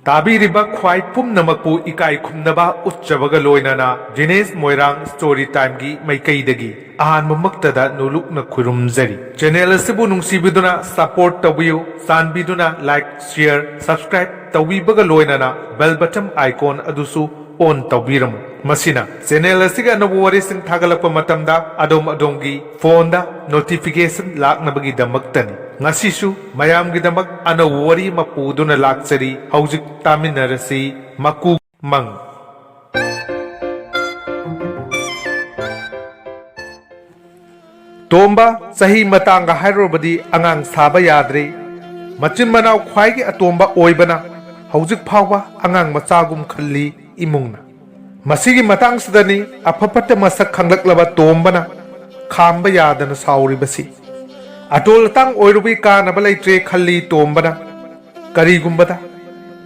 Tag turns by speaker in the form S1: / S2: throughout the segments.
S1: ताबीरिबा ख्वाई पुमनमकपु इकाई खुमनबा उच्चबगा लोइनाना जिनेस मोइरांग स्टोरी टाइम की मैकईदगी अहानबमक्तदा नुलुकना खुरुमजरी चैनल असिबु नुंसीबिदुना सपोर्ट तौबियु सानबिदुना लाइक शेयर सब्सक्राइब तौबीबगा लोइनाना बेल बटन आइकॉन अदुसु ऑन तौबीरमु मसिना चैनल असिगा अनबु वरिसिंग थागलकपा मतमदा अदोमगी फोनदा नोटिफिकेशन लाकनबगी दमक्तनी ngasisu mayamgidamak anawari wari mapuduna lakchari haujik taminarasi maku mang tomba sahi matanga hairobadi angang saba yadre machin manaw khwaigi atomba oibana haujik phawba angang machagum khalli imungna masigi matang sidani aphapata masak khanglaklaba tombana khamba yadana sauribasi atoll तंग ओइरुबी कानब लैत्रे खल्ली तोंबना करीगुंबदा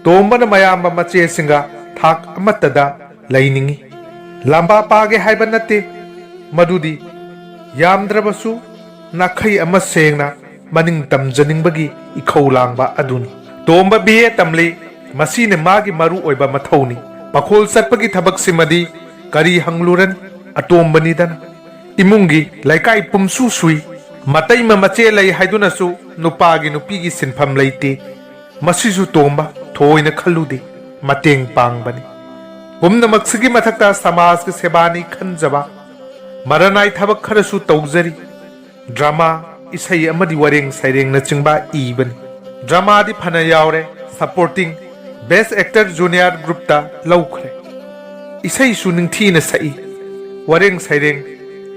S1: तोंबना मयाम मचे सिंगा थाक अमत्तदा लैनिंगी लांबा पागे हाइबा नत्ते मदुदी यामद्रबसु नाखै अमा सेंगना मनिंग तमजनिंबगी इखौ लांबा अदुनी तोंबा बिए तमली मसीने मागी मरु ओइबा मथौनी पखोल सत्पगी थबक सिमदी करी हंगलुरन अतोंबनीदना इमुंगी लैकाई पुमसु सुई मतई मचे लई हाइदुनसु नुपागी नुपीगी सिनफम लैते मसिसु तोंबा थोइना खल्लुदे मतेंग पांगबनी पुमनमक्सगी मथक्ता समाज के सेबानी खंजबा मरनाई थबक खरसु तौजरी ड्रामा इसई अमदी वरेंग सैरेंग नचिंगबा इबनी ड्रामा दी फना यावरे supporting best actor junior group ता लौखरे इसई सुनिंगथी न सई वरेंग सैरेंग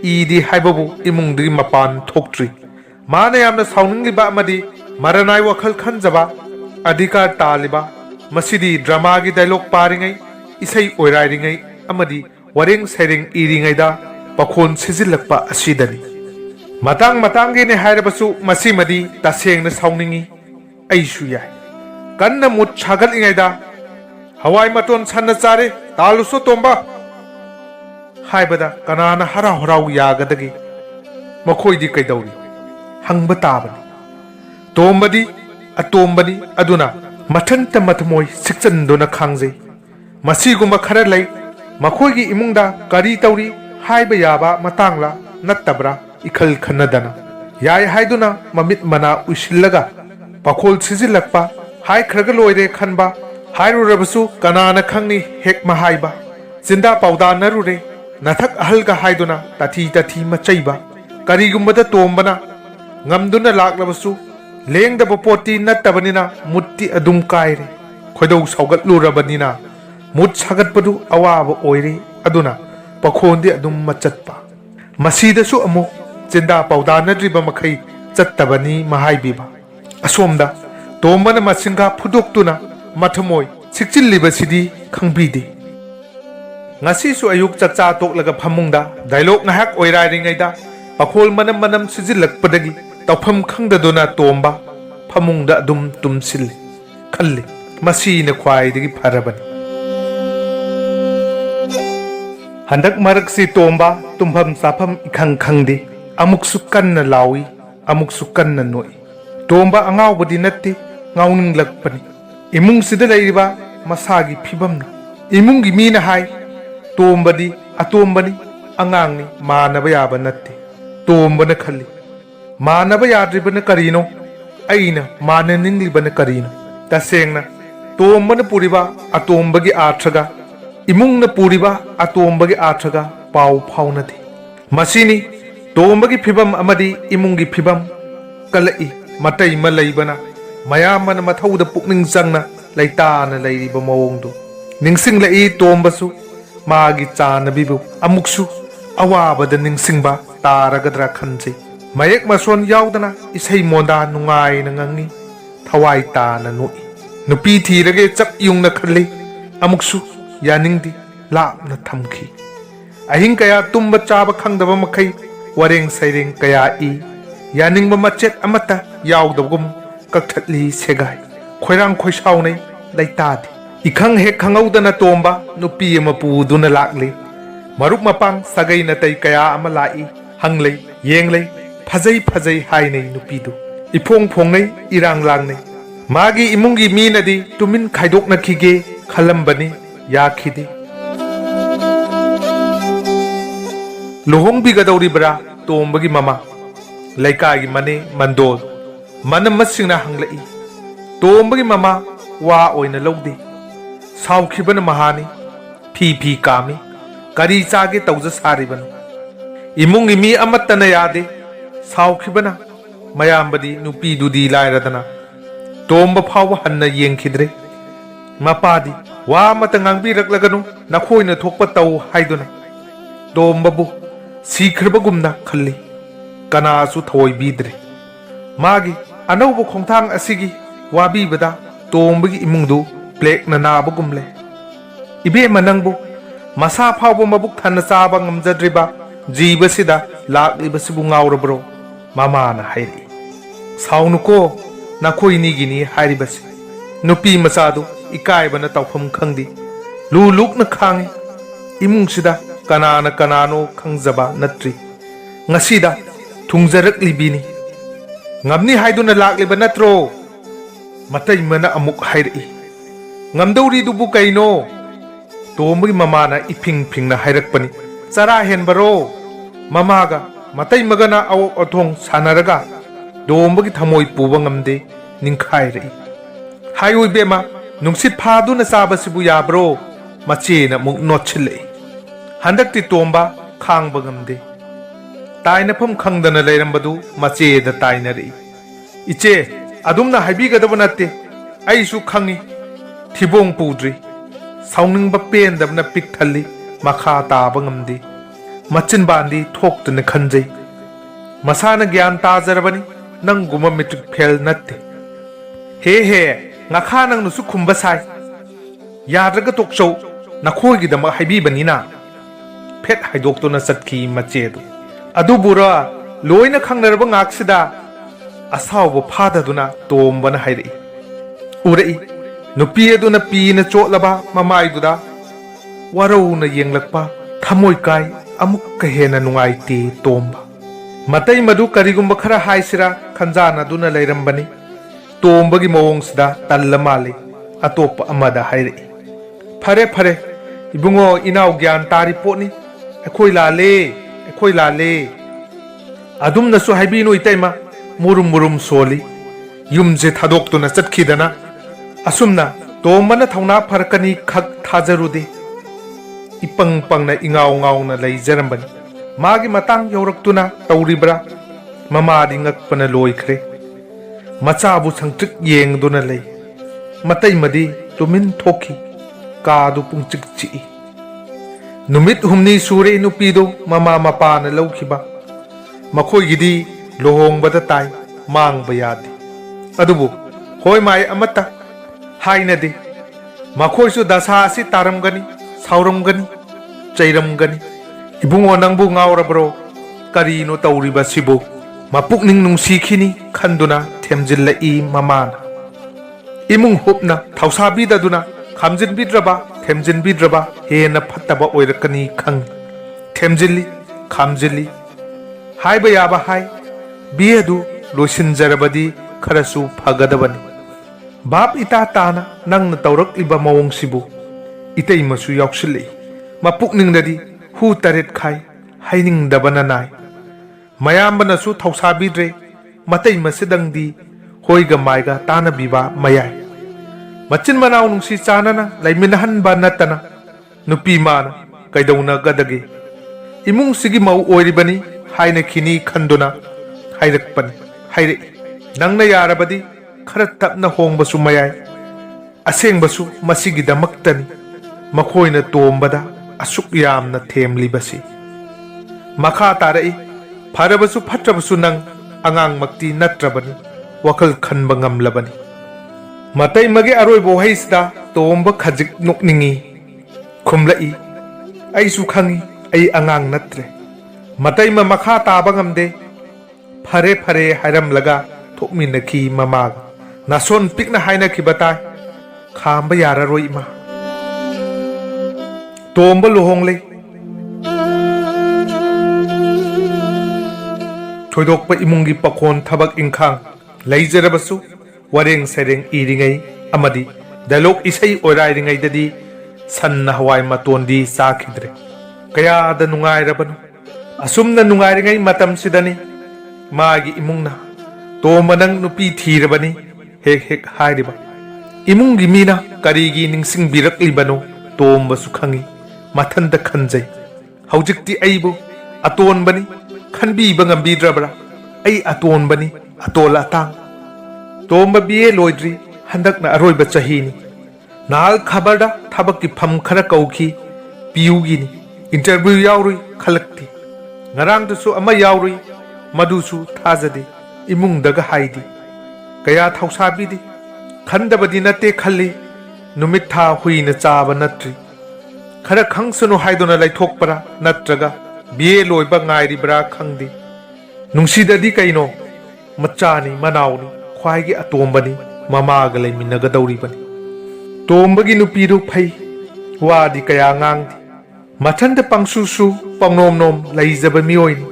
S1: इदी हाइबबु इमुंगदगी मपान थोक्ट्री माने यामना साउनिंगिबा अमदी मरनाई वखल खंजबा अधिकार तालिबा मसिदी ड्रामा की डायलॉग पारिङै इसई ओइराइरिङै अमदी वरेंग सैरेंग इरिङैदा पखोन सिजिलक्पा असिदनी मतंग मतंगी ने हाइरबसु मसिमदी तसेंगना साउनिंगी ऐसु याय कन्न मुत छागलिङैदा हवाई मतोन सन्न चारे तालुसो तोंबा हाइबदा कनाना हराव हराव यागदगी मखोइदी कैदौरी हंग ताबनी तोंबदी अतोंबनी अदुना मथंत मथमोय सिक्चंदुना खांगजै मसीगुम खर लई मखोइगी इमुंगदा करी तौरी हाइब याबा मतांगला नत्तब्रा इखल खन्नदना याय हाइदुना ममित मना उइसिल्लगा पखोल सिजिलक्पा हाइ खरग लोइरे खनबा हाइरुरबसु कनाना खंगनी हेक महाइबा जिंदा पौदा नरुरे नथक अहलगा हाइदुना तथी तथी मचैबा करीगुंबदा तोंबना ngамदुना लाक्लबसु लेंदब पोती नत्तबनिना मुत्ती अदुम कायरे खोदौ सौगतलुरबनिना मुत सागतपदु अवाब ओइरे अदुना पखोंदि अदुम मचतपा मसीदसु अमु Chinda पौदानद्रिबा मखै चत्तबनी महाइबिबा असोमदा तोंबना मसिंगा फुदोक्तुना मथमोय सिक्चिल्लिबसिदी खंबिदे ngasisu ayuk chakcha toklaga phamungda dialogue ngahak oiraringayda pakhol manam manam sijilakpadagi tawpham khangdaduna tomba phamungda adum tumsil khalli masina khwaidagi pharabani handak marak si tomba tumpham sapham ikhang khangdi amuksu kanna lawi amuksu kanna noi tomba angawbadi natte ngawning lakpani imung sida leiriba masagi phibamna imungi mina hai तोंबदी अतोंबनी अंगांगनी मानब याबा नत्ते तोंबना खल्ली मानब याद्रिबना करीनो अइना माननिंगलिबना करीनो तसेंगना तोंबना पुरिबा अतोंबगी आर्थगा इमुंगना पुरिबा अतोंबगी आर्थगा पाव फाउनदे मसिनी तोंबगी फिबम अमदी इमुंगी फिबम कलई मतै म लैबना मयामन मथौदा पुकनिंग चंगना लैताना लैरिबा मवोंदो निंगसिंग लई तोंबसु मागी चानबीबु अमुक्सु अवाबद निंगसिंगबा तारगद्रा खंजै मयेक mason यावदना इसै मोंदा नुंगाइना ngangi थवाई ताना नुई नुपी थीरगे चप युंगना खल्ले अमुक्सु यानिंगदी लापना थमखी अहिंग कया तुम्बा चाबा खंगदबा मखै वरेंग सैरेंग कया ई यानिंगबा मचेत अमता यावदबगुम कक्थतली सेगाय खोइरांग खोइसाउनै लैतादि इखंग हेक खंगौदना तोंबा नुपी अमा पुदुना लाक्ले मरुप मपांग सगै नतै कया अमा लाई हंगलै येंगलै फजै फजै हाइनै नुपीदु इफोंग फोंगनै इरांग लांगनै मागी इमुंगी मीनदी तुमिन खाइदोकनखिगे खलंबनी याखिदे लुहोंगबिगदौरिब्रा तोंबगी ममा लैकागी मने मंदोल मनमसिंगना हंगलई तोंबगी ममा वा ओइना लौदे साउखिबन महानी फी फी कामी करी चागे तौज सारिबन इमुंगी मी अमत्तना यादे साउखिबना मयामबदी नुपीदुदी लायरदना तोंब फाव हन्ना येंखिद्रे मपादी वा मत ngangbiragлагanu नखोइना थोकप तौ हाइदुना तोंबबु सीख्रबगुमना खल्ली कनासु थोइबीद्रे मागी अनौब खोंथांग असिगी वाबीबदा तोंबगी इमुंगदु प्लेकना नाबगुमले इबे मनंगबु मसा फाव मबुक थन चाबा ngamjadriba जीबसिदा लाक्लिबसिबु ngaurabro मामाना हाइरि साउनुको नखोइनिगिनी हाइरिबसि नुपी मचादु इकायबना तौफम खंगदी लुलुकना खांगे इमुंगसिदा कनाना कनानो खंगजबा नत्रि ngasiदा थुंगजरकलिबिनी ngamni haiduna lakliba natro matai mana amuk hairi ngamdori dubu kaino tombagi mamana iping ping na hairakpani chara henbaro mamaga matai magana aw othong sanaraga dombagi thamoi puba ngamde ningkhai rei hayoi bema nungsit phaduna sabasibu yabro mache na muk notchile handakti tomba khangba ngamde ताइनफम खंगदना लेरंबदु मचेद ताइनरी इचे अदुमना हाइबीगदब नत्ते आइसु खंगी थिबोंग पुद्री साउनिंगब पेंदबना पिक थल्ली मखा ताब ngamdi मचिन बांदी थोक्तन खंजै मसाना ज्ञान ताजरबनी नंगुम मेट्रिक फेल नत्ते हे हे ngakha nang nusu khumba sai याद्रग तोक्चौ नखोगिदम हाइबीबनीना फेट हाइदोक्तोना सत्की मचेदु अदुबुरा लोइना खंगनरबा ngakсida असावब फाददुना तोंबना हाइरि उरई नुपी अदुना पीना चोटलबा ममाइदुदा वारौना येंगलकपा थमोय काय अमुक कहेना नुंगाइते तोंबा मतै मदु करिगुंबा खरा हाइसिरा खंजाना दुना लेरंबनी तोंबगी मवोंगसिदा तल्ला माले अतोप अमदा हाइरि फरे फरे इबुंगो इनाव ज्ञान तारी पोनी अखोय लाले अखोय लाले अदुमनसु हाइबीनु इतैमा मुरुम मुरुम सोली युमजे थादोक्तुना चटखिदना असुमना तोंबना थौना फरकनी खक थाजरुदे इपंग पंगना इंगाव ngaवना लैजरंबनी मागी मतांग यौरक्तुना तौरिब्रा ममादी ngakpana लोइख्रे मचाबु संगट्रिक येंगदुना लै मतै मदी तुमिन थोखी कादु पुंगचिक ची नुमित हुमनी सूरे नुपीदो ममा मपाना लौखिबा मखोइगिदी लोहोंगबदा ताई मांगबा यादे अदुबु होय माय अमता हाइनदे मखोइसु दशा असि तारमगनी सावरमगनी चैरमगनी इबुंगो नंगबु ngaurabro करीनो तौरिबा सिबु मपुकनिंग नुंसीखिनी खंदुना थेमजिल्लई ममाना इमुंग हुपना थौसाबीददुना खामजिनबिद्रबा थेमजिनबिद्रबा हेना फत्तबा ओइरकनी खंग थेमजिल्ली खामजिल्ली हाइबा याबा हाइ बियदु लोसिनजरबदी खरसु फगदबनी बाप इता ताना नंगना तौरकलिबा मवोंगसिबु इतैमसु यावसिल्लै मपुकनिंगददी हु तरेट खाइ हाइनिंगदबना नाइ मयामबनसु थौसाबीद्रे मतै मसिदंगदी होइगा माइगा तानबिबा मयाइ मचिन मनाव नुंसी चानना लैमिनहनबा नतना नुपी माना कैदौना गदगे इमुंग सिगी मौ ओइरिबनी हाइना खिनी खंदुना हाइरकपनी हाइरे नंगना यारबदी खरा तपना होंगबसु मयाइ असेंगबसु मसिगिदमक्तनी मखोइना तोंबदा असुक यामना थेमलिबसी मखा तारई फरबसु फत्रबसु नंग अंगांग मक्ति नत्रबनी वखल खनबा ngamlabani matay magi aroy bohaisda tomba khajik nokningi khumlai ai su khangi ai angang natre matay ma makha taba ngamde phare phare hairam laga thokminakhi mamag nason pikna haina khibatai khamba yararoi ma tomba lohonglei thoidokpa imungi pakon thabak ingkhang leijarabasu wareng sereng iringay amadi dialog isay orayringay san na haway matondi sakidre kaya da nungay rabano asum na nungay ringay matam sidani magi imung na to manang nupi thirabani hek hairiba imung gimina karigi ningsing birak libano tomba sukhangi mathanda khanjai haujikti aibu aton bani khanbi bangam bidrabra ai aton bani atola tang tomba biye loidri handak na aroiba chahini nal khabarda thabak ki pham khara kauki piyugini interview yaurui khalakti ngarang tu su ama yaurui madu su thajade imung daga haidi kaya thausabidi khandabadi nate khalli numit tha huina chaba natri khara khangsunu haidona laithokpara natraga biye loiba ngairi bra khangdi nungsidadi kaino machani manawni khwaigi atombani mamaga leiminaga dauribani tombagi nupiru phai wadi kaya ngangdi mathanda pangsusu pangnomnom leijaba miyoini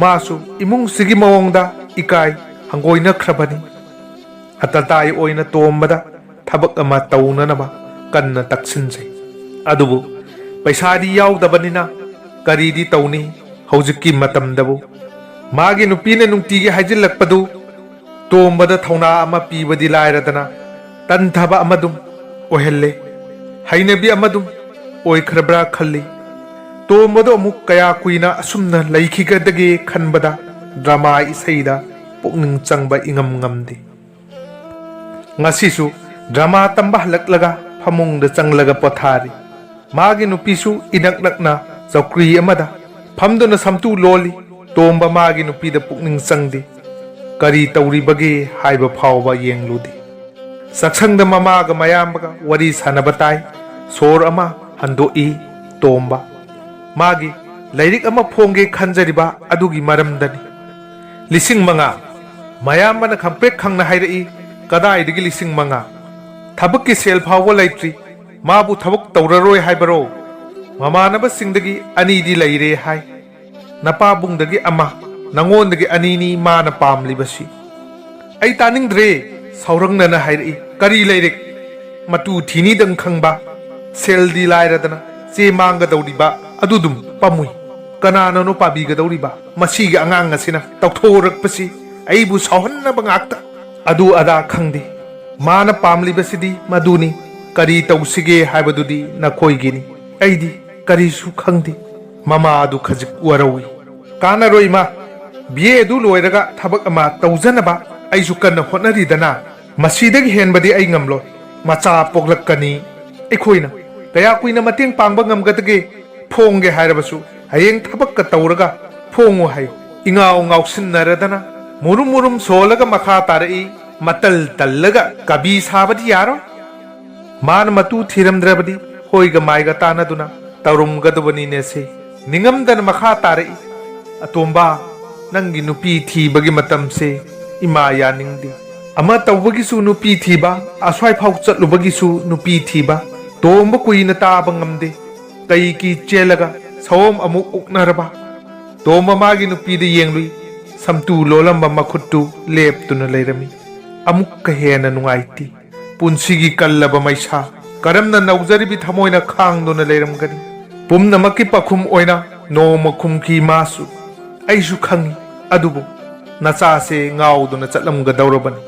S1: masu imung sigi mawongda ikai hangoina khrabani atatai oina tombada thabak ama taunanaba kanna taksinjai adubu paisadi yaudabani karidi tauni haujikki matamdabu magi nupina nungtigi hajilakpadu tombada thauna ama pibadi lairadana tanthaba amadum ohelle hainabi amadum oikhrabra khalli tombado amuk kaya kuina asumna laikhigadage khanbada drama isaida pukning changba ingam ngamdi ngasisu drama tamba halaklaga phamungda changlaga pothari magi nupisu inaknakna chokri amada phamduna samtu loli tomba magi nupida pukning changdi kari tauribage haiba phawba yengludi saksangda mamaga mayambaga wari sanabatai sor ama handoi tomba magi lairik ama phongge khanjariba adugi maramdani lising manga mayamana khampek khangna hairai kadai digi lising manga thabakki sel phawwa laitri mabu thabak tauraroi haibaro mamanaba singdagi ani di laire hai napa bungdagi ama nangondagi anini mana pamlibasi ai taningdre saurangna hairai kari lairik matu thini dang khangba sel di lairadana che manga dauriba adudum pamui kanana no pabiga dauriba masiga angang asina tawthorakpasi aibu sawhanna bangakta adu ada khangdi mana pamlibasidi maduni kari tawsige haibadudi nakoigini aidi kari su khangdi mama adu khajik warawi kana roima biye du loiraga thabak ama tawjanaba aisu kanna hotnaridana masidagi henbadi ai ngamlo macha poklakani ekhoina kaya kuina mateng pangba ngamgadage phongge hairabasu hayeng thabak ka tawraga phongu hayo ingao ngausinnaradana murum murum solaga makha tarai matal tallaga kabi sabadi yaro man matu thiramdrabadi hoiga maiga tanaduna tawrumgadubani nese ningamdan makha tarai atomba nangi nupi thibagi matamse ima yaningdi ama tawbagisu nupi thiba aswai phau chatlubagisu nupi thiba tomba kuina taba ngamde kai ki chelaga sawom amuk uknaraba tomba magi nupi de yenglui samtu lolamba makhuttu leptuna leirami amuk ka hena nungaiti punsigi kallaba maisa karamna naujaribi thamoina khangduna leiramgani pumnamaki pakhum oina noma khumki masu aisu khangi adubu nacha se ngauduna chatlamga daurabani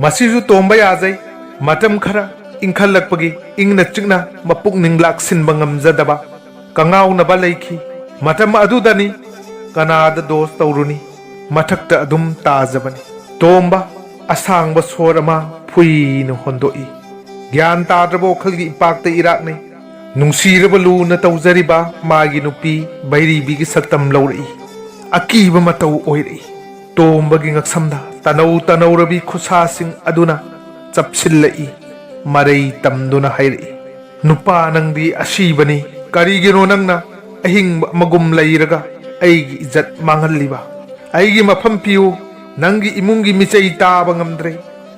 S1: masisu tomba yajai matam khara ingkhalakpagi ingna chikna mapuk ninglak sinba ngamjadaba kangaw na balaiki matam adudani kanada dos tauruni mathakta adum tajabani tomba asangba sorama phuina hondoi gyan tadrabo khalgi ipakta irakne nungsiraba luna tawjariba magi nupi bairibi gi saktam lauri akiba matau oirei tomba gi ngaksamda tanau rabi khusa sing aduna chapsillai marai tamduna hairei nupa nangdi asibani karigino nangna ahing magum lairaga aigi izzat mangalliba aigi mafam piu nangi imungi michai taba ngamdre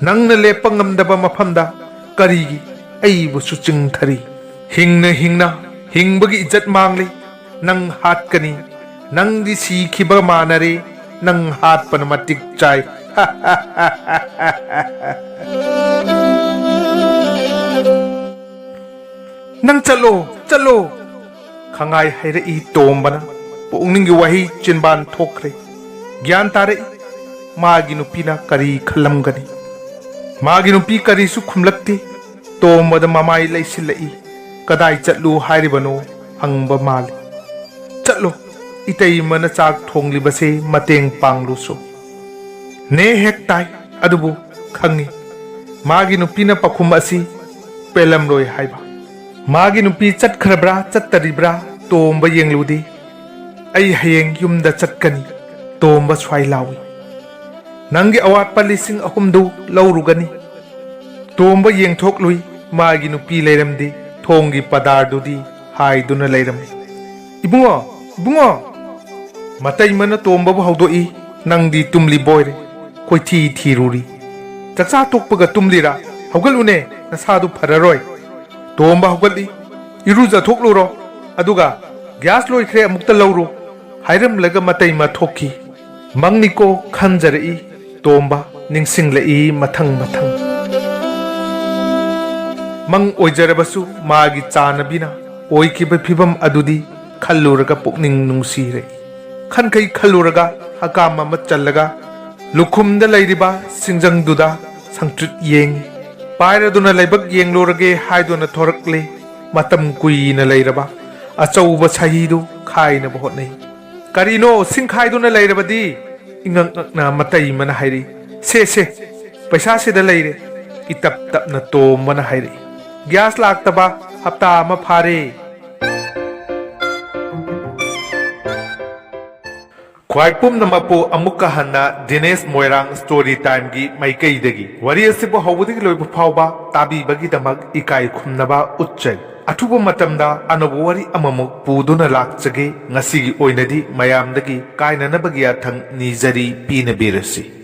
S1: nangna lepa ngamdaba mafamda karigi aibu suching thari hingna hingbagi izzat mangli nang hatkani nangdi si khiba manare nang hat panamatik chai Nang chalo khangai hairei tombana puungningi wahi chinban thokre gyan tare magi nupina kari khalamgani magi nupi kari su khumlakte tombada mamai laisilai kadai chatlu hairibano hangba mali chatlo itei mana chak thongli base mateng panglu so ne hek tai adubu khangi magi nupina pakhum asi pelamloi haiba magi nupi chatkharbra chattaribra tomba yengludi ai hayeng yumda chatkani tomba swai lawi nangi awat palising ahumdu laurugani tomba yengthok lui magi nupi leiramdi thongi padardudi haiduna leiramdi ibungo matai mana tomba bu hawdoi nangdi tumli boyre koithi thiruri chakcha tokpaga tumlira hawgalune nasadu phararoi tomba hawgali iruja thokluro aduga gas loikhre amukta lauru hairam laga matai ma thokki mangniko khanjarei tomba ningsinglei mathang mang oijarabasu magi chanabina oikiba phibam adudi khalluraga pukning nungsire khankai khalluraga hakama machallaga lukhumda leiriba singjangduda sangtrit yeng pairaduna leibak yenglurage haiduna thorakle matam kuina leiraba achauba sahidu khaina bahotnei karino singkhaiduna leirabadi ingak na matai mana hairi se paisa se da leire itap tapna to mana hairi gas laktaba hapta ma phare khwai pum namapu amukka hanna Dinesh Moirang story time gi maikei dagi wari asibu hawudigi loibu phawba tabi bagi damak ikai khumnaba utchai athuba matamda anobu wari amamuk puduna lakchage ngasigi oinadi mayamdagi kainanabagi athang nijari pinabirasi